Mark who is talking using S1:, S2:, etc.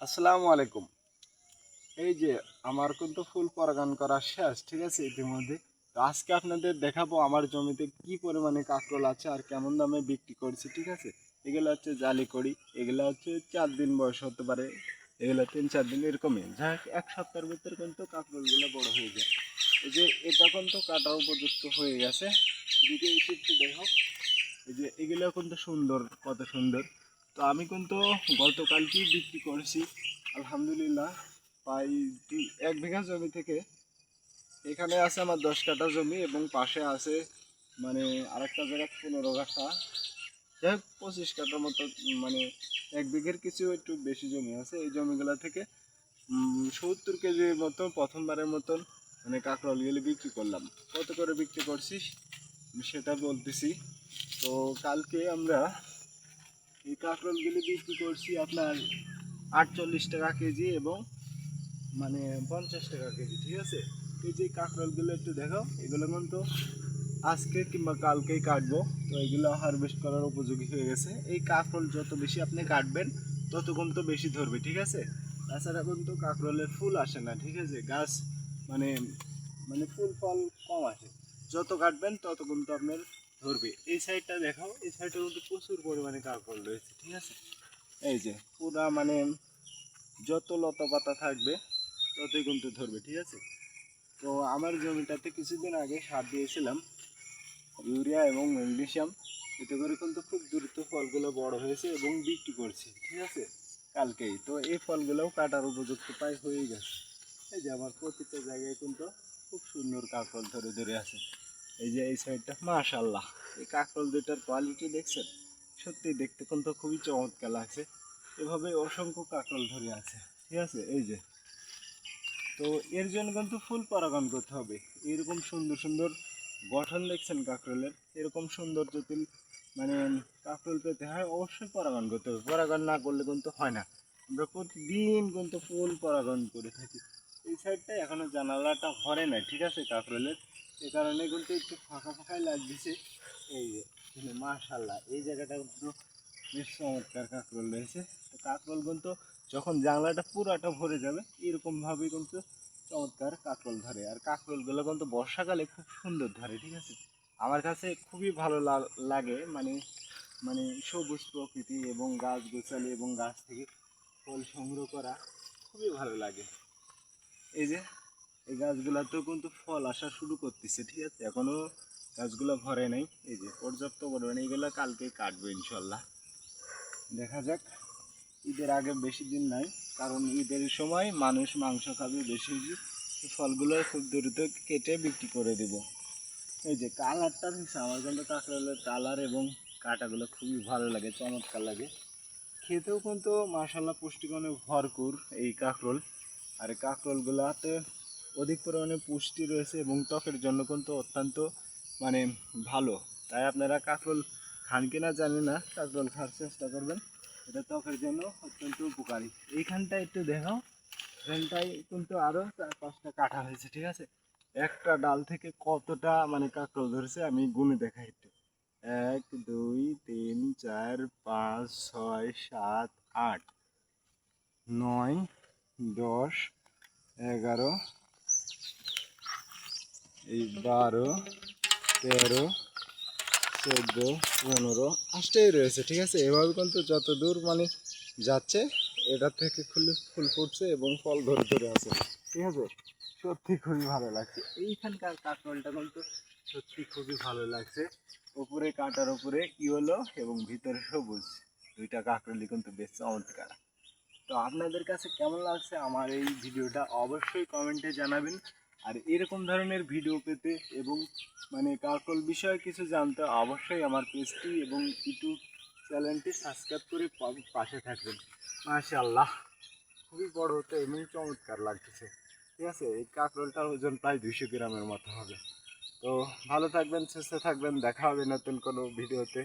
S1: আসসালামু আলাইকুম। এই যে আমার কিন্তু ফুল পরাগান করা শেষ, ঠিক আছে ইতিমধ্যে। তো আজকে আপনাদের দেখাবো আমার জমিতে কি পরিমাণে কাঁকরোল আছে আর কেমন দামে বিক্রি করছি, ঠিক আছে। এগুলো হচ্ছে জালি করি, এগুলো হচ্ছে 4 দিন বয়স হতে পারে, এগুলো 3-4 দিন এরকমই। যাই হোক, 1 সপ্তাহের ভিতরে কিন্তু কাঁকরোলগুলো বড় হয়ে যায়। এই যে এটা কিন্তু কাটার উপযুক্ত হয়ে গেছে। এদিকে এসে একটু দেখো, এই যে এগুলো কিন্তু সুন্দর, কত সুন্দর। তো আমি কিন্তু গতকালকেই বিক্রি করেছি আলহামদুলিল্লাহ। প্রায় 1 বিঘা জমি থেকে এখানে আছে আমার 10 কাঠা জমি এবং পাশে আছে মানে আরেকটা জায়গায় 15 কাঠা, যাই হোক 25 কাঠার মতো। মানে 1 বিঘের কিছু একটু বেশি জমি আছে। এই জমিগুলো থেকে 70 কেজির মতো প্রথমবারের মতন মানে কাঁকরোলগুলি বিক্রি করলাম। কত করে বিক্রি করছিস সেটা বলতেছি। তো কালকে আমরা এই কাঁকরোলগুলি বিক্রি করছি আপনার 48 টাকা কেজি এবং মানে 50 টাকা কেজি, ঠিক আছে। এই যে কাঁকরোলগুলো একটু দেখো, এগুলো কিন্তু আজকে কিংবা কালকেই কাটবো। তো এগুলো হারভেস্ট করার উপযোগী হয়ে গেছে। এই কাঁকরোল যত বেশি আপনি কাটবেন তত কিন্তু বেশি ধরবে, ঠিক আছে। তাছাড়া কিন্তু কাঁকরোলের ফুল আসে না, ঠিক আছে। গাছ মানে মানে ফুল ফল কম আসে। যত কাটবেন তত কিন্তু আপনার ধরবে। এই সাইডটা দেখাও, এই সাইডে কিন্তু প্রচুর পরিমাণে কাঁকরোল রয়েছে, ঠিক আছে। এই যে পুরা মানে যত লতা পাতা থাকবে ততই কিন্তু ধরবে, ঠিক আছে। তো আমার জমিটাতে কিছুদিন আগে সার দিয়েছিলাম ইউরিয়া এবং ম্যাগনেসিয়াম। এতে করে কিন্তু খুব দ্রুত ফলগুলো বড় হয়েছে এবং বিক্রি করছি, ঠিক আছে কালকেই। তো এই ফলগুলোও কাটার উপযুক্ত প্রায় হয়ে গেছে। এই যে আমার প্রতিটা জায়গায় কিন্তু খুব সুন্দর কাঁকরোল ধরে ধরে আছে। এই যে এই সাইডটা মাশাআল্লাহ, এই কাঁকরোল দুটার কোয়ালিটি দেখছেন, সত্যি দেখতে কিন্তু খুবই চমৎকার লাগছে। এভাবে অসংখ্য কাঁকরোল ধরে আছে, ঠিক আছে। এই যে, তো এর জন্য কিন্তু ফুল পরাগায়ন করতে হবে। এরকম সুন্দর সুন্দর গঠন দেখছেন কাঁকরোলের, এরকম সুন্দর যদি মানে কাঁকরোল পেতে হয় অবশ্যই পরাগায়ন করতে হবে। পরাগায়ন না করলে কিন্তু হয় না। আমরা প্রতিদিন কিন্তু ফুল পরাগায়ন করে থাকি। এই সাইডটা এখনো জানালাটা ভরে নাই, ঠিক আছে কাঁকরোলের। এ কারণে কিন্তু একটু ফাঁকা ফাঁকাই লাগতেছে। এই যে মাশাআল্লাহ, এই জায়গাটা কিন্তু বেশ চমৎকার কাঁকরোল রয়েছে। তো কাঁকরোল কিন্তু যখন জানলাটা পুরাটা ভরে যাবে এরকমভাবেই কিন্তু চমৎকার কাঁকরোল ধরে। আর কাঁকরোলগুলো কিন্তু বর্ষাকালে খুব সুন্দর ধরে, ঠিক আছে। আমার কাছে খুবই ভালো লাগে, মানে মানে সবুজ প্রকৃতি এবং গাছ গোছালি এবং গাছ থেকে ফল সংগ্রহ করা খুবই ভালো লাগে। এই যে এই গাছগুলাতেও কিন্তু ফল আসা শুরু করতেছে, ঠিক আছে। এখনো গাছগুলো ভরে নাই। এই যে পর্যাপ্ত পরিমাণে, এইগুলো কালকে কাটবো ইনশাল্লাহ। দেখা যাক, ঈদের আগে বেশি দিন নাই, কারণ ঈদের সময় মানুষ মাংস খাবে বেশি। ফলগুলো খুব দ্রুত কেটে বিক্রি করে দেব। এই যে কালারটা দেখছে, আমার কিন্তু কাঁকরোলের কালার এবং কাটাগুলো খুবই ভালো লাগে, চমৎকার লাগে। খেতেও কিন্তু মাশাল্লাহ পুষ্টিগুণে ভরপুর এই কাঁকরোল। আর এই কাঁকরোলগুলোতে অধিক পরিমাণে পুষ্টি রয়েছে এবং ত্বকের জন্য কিন্তু অত্যন্ত মানে ভালো। তাই আপনারা কাঁকরোল খান কিনা জানি না, কাঁকরোল খাওয়ার চেষ্টা করবেন, এটা ত্বকের জন্য অত্যন্ত উপকারী। এইখানটা একটু দেখাও, এখানটায় কিন্তু আরও 4-5টা কাটা হয়েছে, ঠিক আছে। একটা ডাল থেকে কতটা মানে কাঁকরোল ধরেছে আমি গুনে দেখাই একটু। 1 2 3 4 5 6 7 8 9 10 11 এই 12 13 14 15 8টাই রয়েছে, ঠিক আছে। এভাবে কিন্তু যত দূর মানে যাচ্ছে এটা থেকে খুলে ফুল ফুটছে এবং ফল ধরে ধরে আছে, ঠিক আছে। সত্যি খুবই ভালো লাগছে এইখানকার কাঁকরোলটা, কিন্তু সত্যি খুবই ভালো লাগছে। উপরে কাঁটার উপরে ইয়েলো এবং ভিতরে সবুজ, দুইটা কাঁকরোলই কিন্তু বেশ চমৎকার। তো আপনাদের কাছে কেমন লাগছে আমার এই ভিডিওটা অবশ্যই কমেন্টে জানাবেন। আর এরকম ধরনের ভিডিও পেতে এবং মানে কাঁকরোল বিষয়ে কিছু জানতে অবশ্যই আমার পেজটি এবং ইউটিউব চ্যানেলটি সাবস্ক্রাইব করে পাশে থাকবেন। মাশাআল্লাহ, খুবই বড় হতে এবং চমৎকার লাগতেছে, ঠিক আছে। এই কাঁকরোলটার ওজন প্রায় 200 গ্রামের মতো হবে। তো ভালো থাকবেন, সুস্থ থাকবেন, দেখা হবে নতুন কোনো ভিডিওতে।